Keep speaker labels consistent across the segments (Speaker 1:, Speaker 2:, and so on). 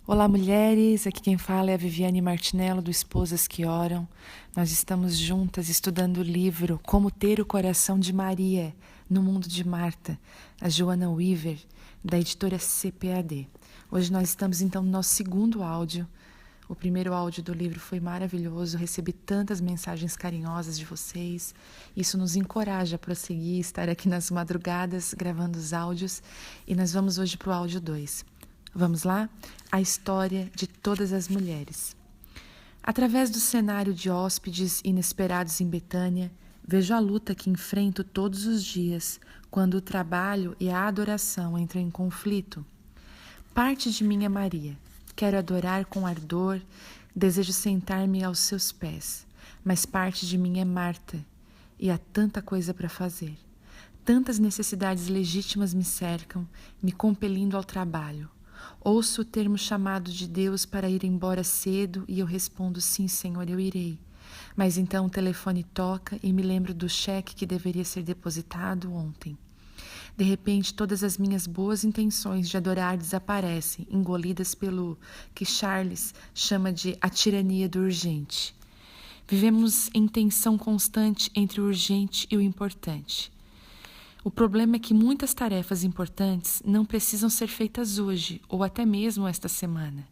Speaker 1: Olá, mulheres! Aqui quem fala é a Viviane Martinello, do Esposas que Oram. Nós estamos juntas estudando o livro Como Ter o Coração de Maria no Mundo de Marta, a Joanna Weaver, da editora CPAD. Hoje nós estamos então no nosso segundo áudio. O primeiro áudio do livro foi maravilhoso, recebi tantas mensagens carinhosas de vocês. Isso nos encoraja a prosseguir, estar aqui nas madrugadas gravando os áudios. E nós vamos hoje para o áudio 2. Vamos lá? A história de todas as mulheres. Através do cenário de hóspedes inesperados em Betânia, vejo a luta que enfrento todos os dias, quando o trabalho e a adoração entram em conflito. Parte de mim é Maria. Quero adorar com ardor, desejo sentar-me aos seus pés. Mas parte de mim é Marta, e há tanta coisa para fazer. Tantas necessidades legítimas me cercam, me compelindo ao trabalho. Ouço o termo chamado de Deus para ir embora cedo e eu respondo: sim, Senhor, eu irei. Mas então o telefone toca e me lembro do cheque que deveria ser depositado ontem. De repente, todas as minhas boas intenções de adorar desaparecem, engolidas pelo que Charles chama de a tirania do urgente. Vivemos em tensão constante entre o urgente e o importante. O problema é que muitas tarefas importantes não precisam ser feitas hoje ou até mesmo esta semana.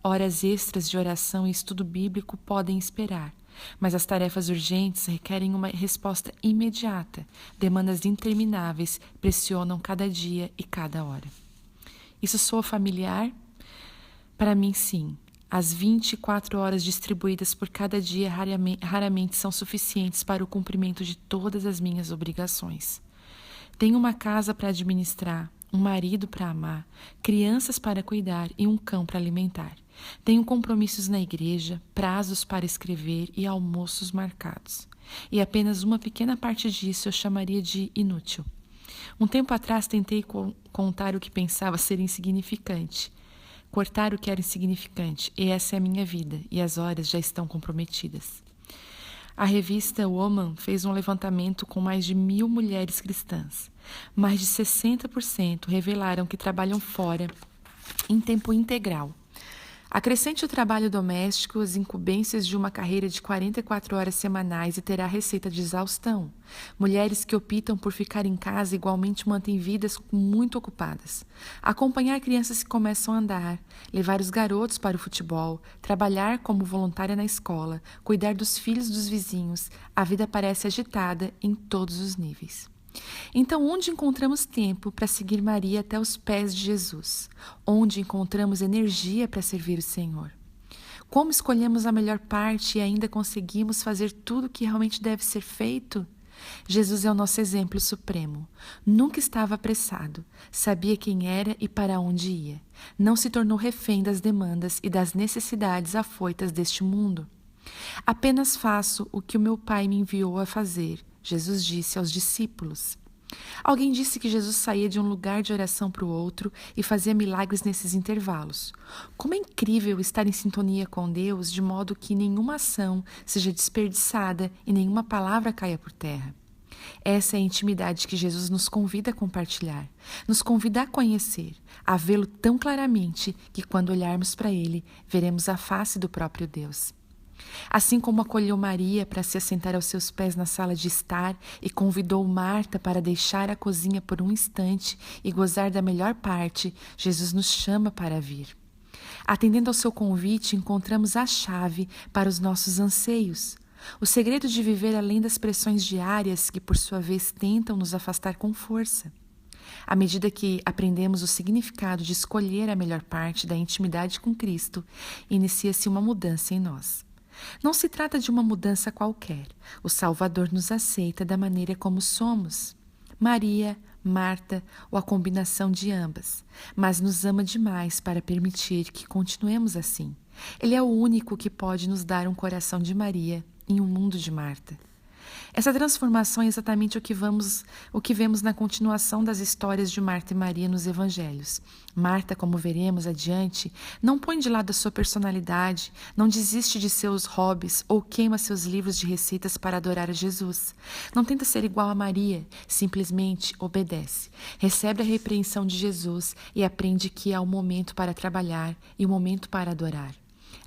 Speaker 1: Horas extras de oração e estudo bíblico podem esperar, mas as tarefas urgentes requerem uma resposta imediata. Demandas intermináveis pressionam cada dia e cada hora. Isso soa familiar? Para mim, sim. As 24 horas distribuídas por cada dia raramente são suficientes para o cumprimento de todas as minhas obrigações. Tenho uma casa para administrar, um marido para amar, crianças para cuidar e um cão para alimentar. Tenho compromissos na igreja, prazos para escrever e almoços marcados. E apenas uma pequena parte disso eu chamaria de inútil. Um tempo atrás tentei contar o que pensava ser insignificante. Cortar o que era insignificante, e essa é a minha vida, e as horas já estão comprometidas. A revista Woman fez um levantamento com mais de 1.000 mulheres cristãs. Mais de 60% revelaram que trabalham fora, em tempo integral. Acrescente o trabalho doméstico, as incumbências de uma carreira de 44 horas semanais e terá a receita de exaustão. Mulheres que optam por ficar em casa igualmente mantêm vidas muito ocupadas. Acompanhar crianças que começam a andar, levar os garotos para o futebol, trabalhar como voluntária na escola, cuidar dos filhos dos vizinhos, a vida parece agitada em todos os níveis. Então, onde encontramos tempo para seguir Maria até os pés de Jesus? Onde encontramos energia para servir o Senhor? Como escolhemos a melhor parte e ainda conseguimos fazer tudo o que realmente deve ser feito? Jesus é o nosso exemplo supremo. Nunca estava apressado, sabia quem era e para onde ia. Não se tornou refém das demandas e das necessidades afoitas deste mundo. Apenas faço o que o meu Pai me enviou a fazer, Jesus disse aos discípulos. Alguém disse que Jesus saía de um lugar de oração para o outro e fazia milagres nesses intervalos. Como é incrível estar em sintonia com Deus de modo que nenhuma ação seja desperdiçada e nenhuma palavra caia por terra. Essa é a intimidade que Jesus nos convida a compartilhar, nos convida a conhecer, a vê-lo tão claramente que quando olharmos para ele, veremos a face do próprio Deus. Assim como acolheu Maria para se assentar aos seus pés na sala de estar e convidou Marta para deixar a cozinha por um instante e gozar da melhor parte, Jesus nos chama para vir. Atendendo ao seu convite, encontramos a chave para os nossos anseios. O segredo de viver além das pressões diárias que, por sua vez, tentam nos afastar com força. À medida que aprendemos o significado de escolher a melhor parte da intimidade com Cristo, inicia-se uma mudança em nós. Não se trata de uma mudança qualquer. O Salvador nos aceita da maneira como somos. Maria, Marta ou a combinação de ambas. Mas nos ama demais para permitir que continuemos assim. Ele é o único que pode nos dar um coração de Maria em um mundo de Marta. Essa transformação é exatamente o que vemos na continuação das histórias de Marta e Maria nos evangelhos. Marta, como veremos adiante, não põe de lado a sua personalidade, não desiste de seus hobbies ou queima seus livros de receitas para adorar a Jesus. Não tenta ser igual a Maria, simplesmente obedece. Recebe a repreensão de Jesus e aprende que há um momento para trabalhar e um momento para adorar.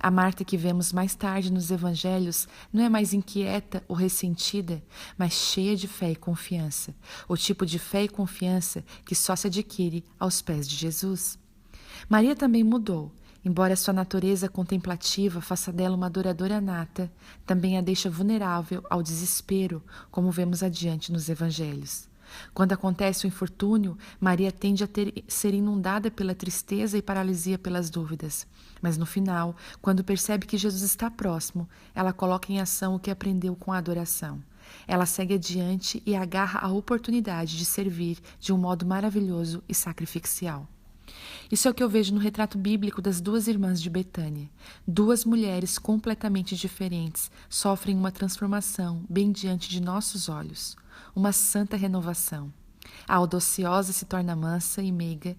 Speaker 1: A Marta que vemos mais tarde nos evangelhos não é mais inquieta ou ressentida, mas cheia de fé e confiança. O tipo de fé e confiança que só se adquire aos pés de Jesus. Maria também mudou. Embora sua natureza contemplativa faça dela uma adoradora nata, também a deixa vulnerável ao desespero, como vemos adiante nos evangelhos. Quando acontece o infortúnio, Maria tende a ser inundada pela tristeza e paralisia pelas dúvidas. Mas no final, quando percebe que Jesus está próximo, ela coloca em ação o que aprendeu com a adoração. Ela segue adiante e agarra a oportunidade de servir de um modo maravilhoso e sacrificial. Isso é o que eu vejo no retrato bíblico das duas irmãs de Betânia. Duas mulheres completamente diferentes sofrem uma transformação bem diante de nossos olhos. Uma santa renovação. A audaciosa se torna mansa e meiga,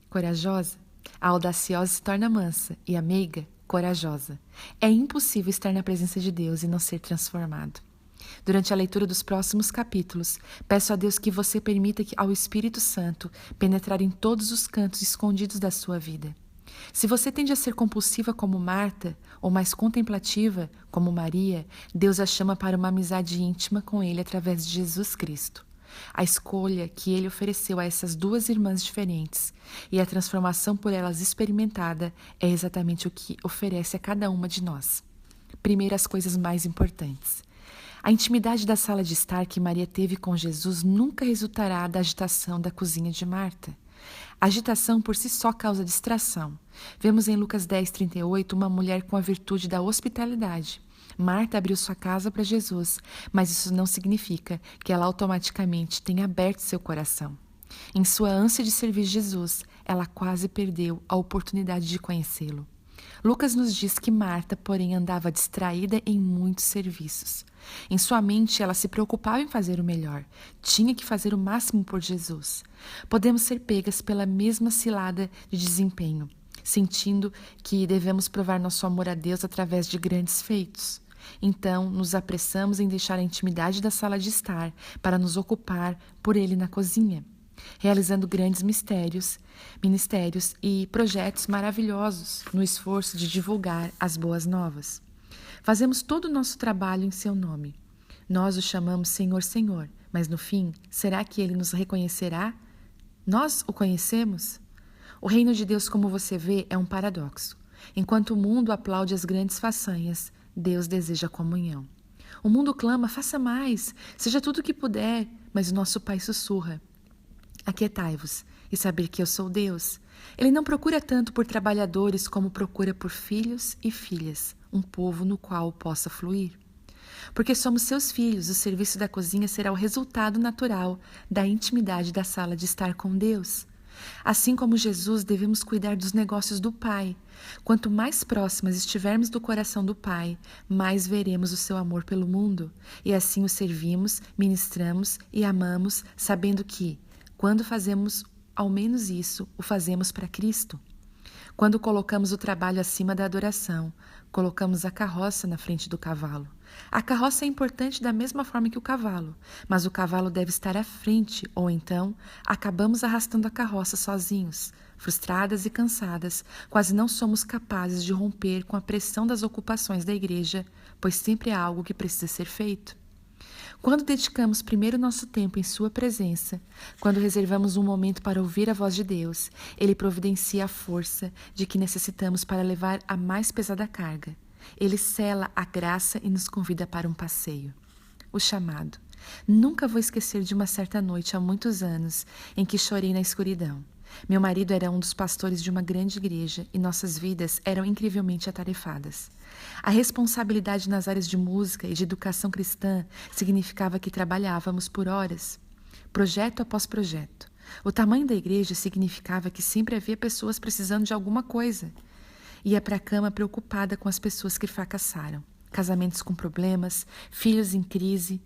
Speaker 1: corajosa. A audaciosa se torna mansa e a meiga, corajosa. É impossível estar na presença de Deus e não ser transformado. Durante a leitura dos próximos capítulos, peço a Deus que você permita ao Espírito Santo penetrar em todos os cantos escondidos da sua vida. Se você tende a ser compulsiva como Marta, ou mais contemplativa como Maria, Deus a chama para uma amizade íntima com Ele através de Jesus Cristo. A escolha que Ele ofereceu a essas duas irmãs diferentes e a transformação por elas experimentada é exatamente o que oferece a cada uma de nós. Primeiro, as coisas mais importantes. A intimidade da sala de estar que Maria teve com Jesus nunca resultará da agitação da cozinha de Marta. A agitação por si só causa distração. Vemos em Lucas 10:38 uma mulher com a virtude da hospitalidade. Marta abriu sua casa para Jesus, mas isso não significa que ela automaticamente tenha aberto seu coração. Em sua ânsia de servir Jesus, ela quase perdeu a oportunidade de conhecê-lo. Lucas nos diz que Marta, porém, andava distraída em muitos serviços. Em sua mente, ela se preocupava em fazer o melhor. Tinha que fazer o máximo por Jesus. Podemos ser pegas pela mesma cilada de desempenho, sentindo que devemos provar nosso amor a Deus através de grandes feitos. Então, nos apressamos em deixar a intimidade da sala de estar para nos ocupar por Ele na cozinha, realizando grandes ministérios e projetos maravilhosos no esforço de divulgar as boas novas. Fazemos todo o nosso trabalho em seu nome. Nós o chamamos Senhor, Senhor, mas no fim, será que Ele nos reconhecerá? Nós o conhecemos? O reino de Deus, como você vê, é um paradoxo. Enquanto o mundo aplaude as grandes façanhas, Deus deseja comunhão. O mundo clama, faça mais, seja tudo o que puder, mas o nosso Pai sussurra. Aquietai-vos e saber que eu sou Deus. Ele não procura tanto por trabalhadores como procura por filhos e filhas, um povo no qual possa fluir. Porque somos seus filhos, o serviço da cozinha será o resultado natural da intimidade da sala de estar com Deus. Assim como Jesus, devemos cuidar dos negócios do Pai. Quanto mais próximas estivermos do coração do Pai, mais veremos o seu amor pelo mundo. E assim o servimos, ministramos e amamos, sabendo que, quando fazemos ao menos isso, o fazemos para Cristo. Quando colocamos o trabalho acima da adoração, colocamos a carroça na frente do cavalo. A carroça é importante da mesma forma que o cavalo, mas o cavalo deve estar à frente, ou então acabamos arrastando a carroça sozinhos. Frustradas e cansadas, quase não somos capazes de romper com a pressão das ocupações da igreja, pois sempre há algo que precisa ser feito. Quando dedicamos primeiro nosso tempo em sua presença, quando reservamos um momento para ouvir a voz de Deus, Ele providencia a força de que necessitamos para levar a mais pesada carga. Ele sela a graça e nos convida para um passeio. O chamado. Nunca vou esquecer de uma certa noite há muitos anos em que chorei na escuridão. Meu marido era um dos pastores de uma grande igreja e nossas vidas eram incrivelmente atarefadas. A responsabilidade nas áreas de música e de educação cristã significava que trabalhávamos por horas, projeto após projeto. O tamanho da igreja significava que sempre havia pessoas precisando de alguma coisa. Ia para a cama preocupada com as pessoas que fracassaram, casamentos com problemas, filhos em crise.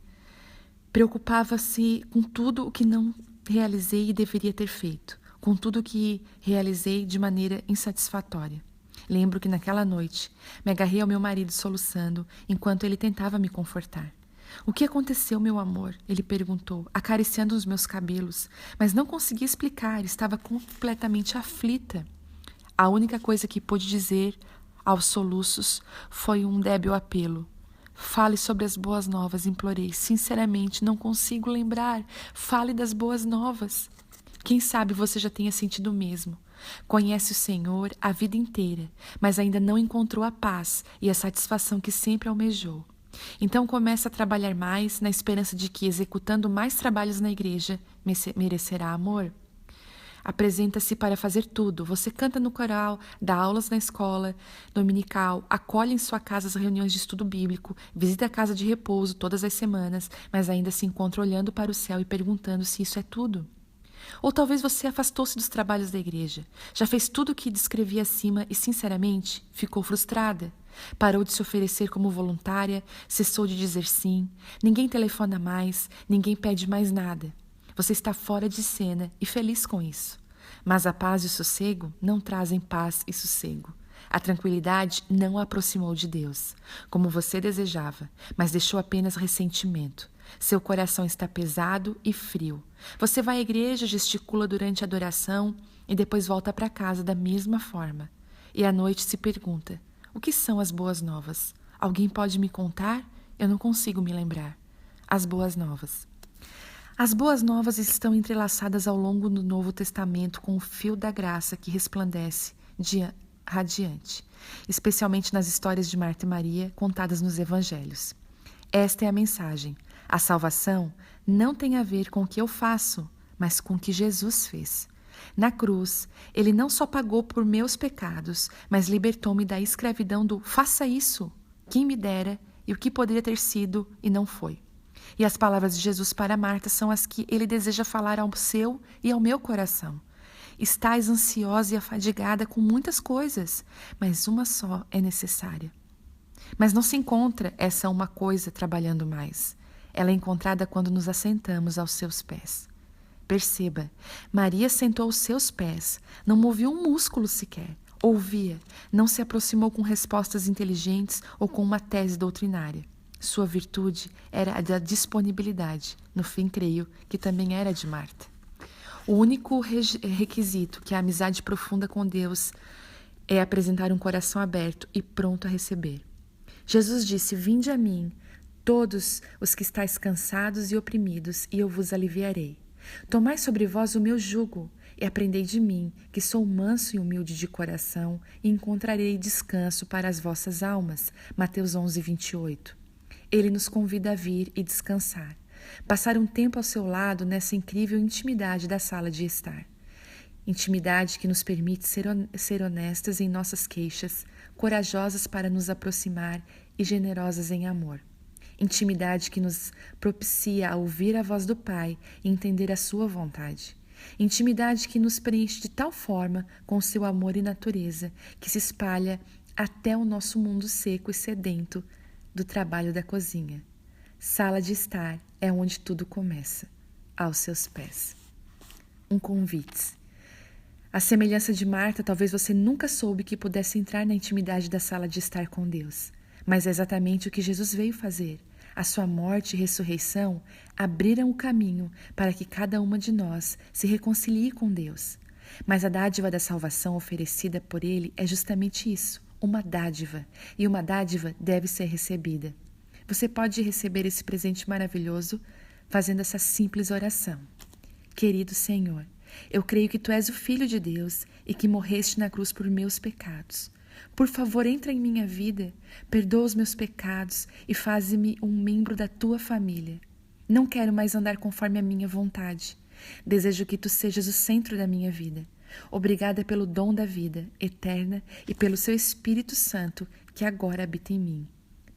Speaker 1: Preocupava-se com tudo o que não realizei e deveria ter feito, com tudo o que realizei de maneira insatisfatória. Lembro que naquela noite me agarrei ao meu marido soluçando enquanto ele tentava me confortar. O que aconteceu, meu amor? Ele perguntou, acariciando os meus cabelos, mas não conseguia explicar, estava completamente aflita. A única coisa que pôde dizer aos soluços foi um débil apelo. Fale sobre as boas novas, implorei. Sinceramente, não consigo lembrar. Fale das boas novas. Quem sabe você já tenha sentido o mesmo. Conhece o Senhor a vida inteira, mas ainda não encontrou a paz e a satisfação que sempre almejou. Então começa a trabalhar mais na esperança de que, executando mais trabalhos na igreja, merecerá amor. Apresenta-se para fazer tudo. Você canta no coral, dá aulas na escola dominical, acolhe em sua casa as reuniões de estudo bíblico, visita a casa de repouso todas as semanas, mas ainda se encontra olhando para o céu e perguntando se isso é tudo. Ou talvez você afastou-se dos trabalhos da igreja, já fez tudo o que descrevi acima e, sinceramente, ficou frustrada. Parou de se oferecer como voluntária, cessou de dizer sim, ninguém telefona mais, ninguém pede mais nada. Você está fora de cena e feliz com isso. Mas a paz e o sossego não trazem paz e sossego. A tranquilidade não a aproximou de Deus, como você desejava, mas deixou apenas ressentimento. Seu coração está pesado e frio. Você vai à igreja, gesticula durante a adoração e depois volta para casa da mesma forma. E à noite se pergunta, o que são as boas novas? Alguém pode me contar? Eu não consigo me lembrar. As boas novas. As boas novas estão entrelaçadas ao longo do Novo Testamento com o fio da graça que resplandece radiante, especialmente nas histórias de Marta e Maria contadas nos Evangelhos. Esta é a mensagem. A salvação não tem a ver com o que eu faço, mas com o que Jesus fez. Na cruz, ele não só pagou por meus pecados, mas libertou-me da escravidão do faça isso, quem me dera e o que poderia ter sido e não foi. E as palavras de Jesus para Marta são as que ele deseja falar ao seu e ao meu coração. Estás ansiosa e afadigada com muitas coisas, mas uma só é necessária. Mas não se encontra essa uma coisa trabalhando mais. Ela é encontrada quando nos assentamos aos seus pés. Perceba, Maria sentou aos seus pés, não movia um músculo sequer, ouvia, não se aproximou com respostas inteligentes ou com uma tese doutrinária. Sua virtude era a da disponibilidade, no fim creio que também era de Marta. O único requisito que a amizade profunda com Deus é apresentar um coração aberto e pronto a receber. Jesus disse, vinde a mim, todos os que estáis cansados e oprimidos, e eu vos aliviarei. Tomai sobre vós o meu jugo, e aprendei de mim, que sou manso e humilde de coração, e encontrarei descanso para as vossas almas. Mateus 11, 28. Ele nos convida a vir e descansar, passar um tempo ao seu lado nessa incrível intimidade da sala de estar. Intimidade que nos permite ser honestas em nossas queixas, corajosas para nos aproximar e generosas em amor. Intimidade que nos propicia a ouvir a voz do Pai e entender a sua vontade. Intimidade que nos preenche de tal forma com seu amor e natureza que se espalha até o nosso mundo seco e sedento do trabalho da cozinha. Sala de estar é onde tudo começa, aos seus pés. Um convite. À semelhança de Marta, talvez você nunca soube que pudesse entrar na intimidade da sala de estar com Deus. Mas é exatamente o que Jesus veio fazer. A sua morte e ressurreição abriram o caminho para que cada uma de nós se reconcilie com Deus. Mas a dádiva da salvação oferecida por Ele é justamente isso, uma dádiva. E uma dádiva deve ser recebida. Você pode receber esse presente maravilhoso fazendo essa simples oração. Querido Senhor, eu creio que Tu és o Filho de Deus e que morreste na cruz por meus pecados. Por favor, entra em minha vida, perdoa os meus pecados e faze-me um membro da Tua família. Não quero mais andar conforme a minha vontade. Desejo que Tu sejas o centro da minha vida. Obrigada pelo dom da vida eterna e pelo Seu Espírito Santo que agora habita em mim.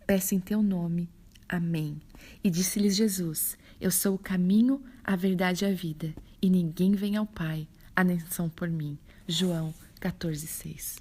Speaker 1: Peço em Teu nome. Amém. E disse-lhes Jesus, eu sou o caminho, a verdade e a vida, e ninguém vem ao Pai, a não ser por mim. João 14:6.